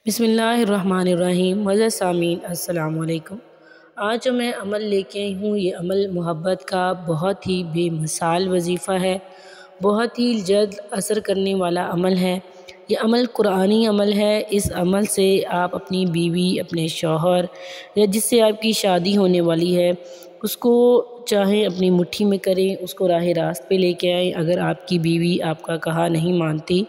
بسم اللہ الرحمن الرحیم۔ معزز سامعین السلام علیکم۔ آج جو میں عمل لے کے آئی ہوں، یہ عمل محبت کا بہت ہی بے مثال وظیفہ ہے، بہت ہی جلد اثر کرنے والا عمل ہے۔ یہ عمل قرآنی عمل ہے۔ اس عمل سے آپ اپنی بیوی، اپنے شوہر یا جس سے آپ کی شادی ہونے والی ہے اس کو چاہیں اپنی مٹھی میں کریں، اس کو راہ راست پہ لے کے آئیں۔ اگر آپ کی بیوی آپ کا کہا نہیں مانتی،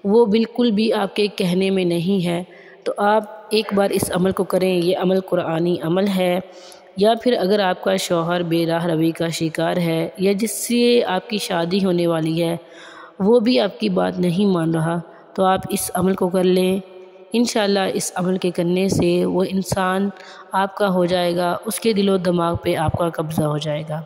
وہ بالکل بھی آپ کے کہنے میں نہیں ہے، تو آپ ایک بار اس عمل کو کریں۔ یہ عمل قرآنی عمل ہے۔ یا پھر اگر آپ کا شوہر بے راہ روی کا شکار ہے یا جس سے آپ کی شادی ہونے والی ہے وہ بھی آپ کی بات نہیں مان رہا، تو آپ اس عمل کو کر لیں۔ انشاءاللہ اس عمل کے کرنے سے وہ انسان آپ کا ہو جائے گا، اس کے دل و دماغ پہ آپ کا قبضہ ہو جائے گا۔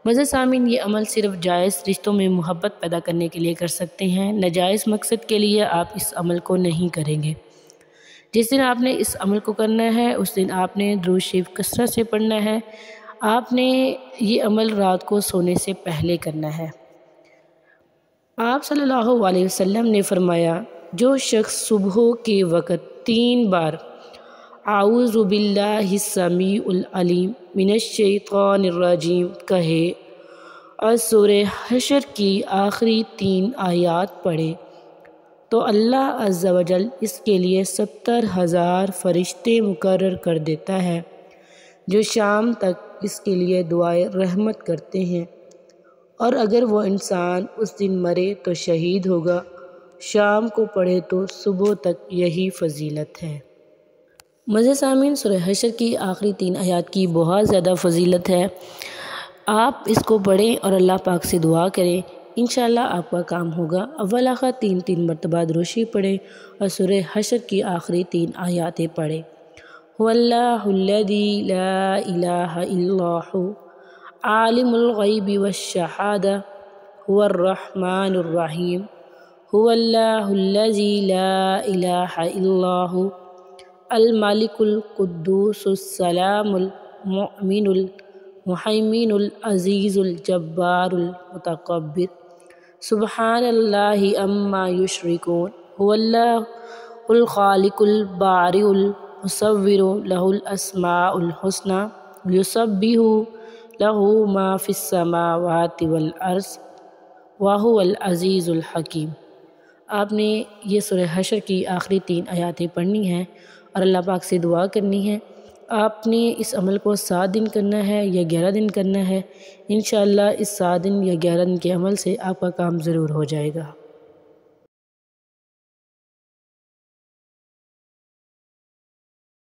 معزز سامعین، یہ عمل صرف جائز رشتوں میں محبت پیدا کرنے کے لیے کر سکتے ہیں، ناجائز مقصد کے لیے آپ اس عمل کو نہیں کریں گے۔ جس دن آپ نے اس عمل کو کرنا ہے اس دن آپ نے درود شریف کثرت سے پڑھنا ہے۔ آپ نے یہ عمل رات کو سونے سے پہلے کرنا ہے۔ آپ صلی اللہ علیہ وسلم نے فرمایا، جو شخص صبح کے وقت 3 بار اعوذ باللہ السمیع العلیم من الشیطان الرجیم کہے اور سورہ حشر کی آخری 3 آیات پڑھے تو اللہ عز و جل اس کے لیے 70,000 فرشتے مقرر کر دیتا ہے، جو شام تک اس کے لیے دعائے رحمت کرتے ہیں۔ اور اگر وہ انسان اس دن مرے تو شہید ہوگا، شام کو پڑھے تو صبح تک یہی فضیلت ہے۔ معزز سامعین، سورہ حشر کی آخری 3 آیات کی بہت زیادہ فضیلت ہے۔ آپ اس کو پڑھیں اور اللہ پاک سے دعا کریں، انشاءاللہ آپ کا کام ہوگا۔ اول آخر 3 مرتبہ درود شریف پڑھیں اور سورہ حشر کی آخری 3 آیاتیں پڑھیں۔ هو اللہ الذی لا الہ الا هو عالم الغیب والشہادہ هو الرحمن الرحیم هو اللہ الذی لا الہ الا هو الملک القدوس السلام المؤمن المحیمن العزیز الجبار المتکبر سبحان اللہ عما یشرکون هو اللہ الخالق البارئ المصور له الاسماء الحسنى یسبح له ما فی السماوات والارض وهو العزیز الحکیم۔ آپ نے یہ سورہ حشر کی آخری 3 آیاتیں پڑھنی ہیں اور اللہ پاک سے دعا کرنی ہے۔ آپ نے اس عمل کو 7 دن کرنا ہے یا 11 دن کرنا ہے۔ انشاءاللہ اس 7 دن یا 11 دن کے عمل سے آپ کا کام ضرور ہو جائے گا۔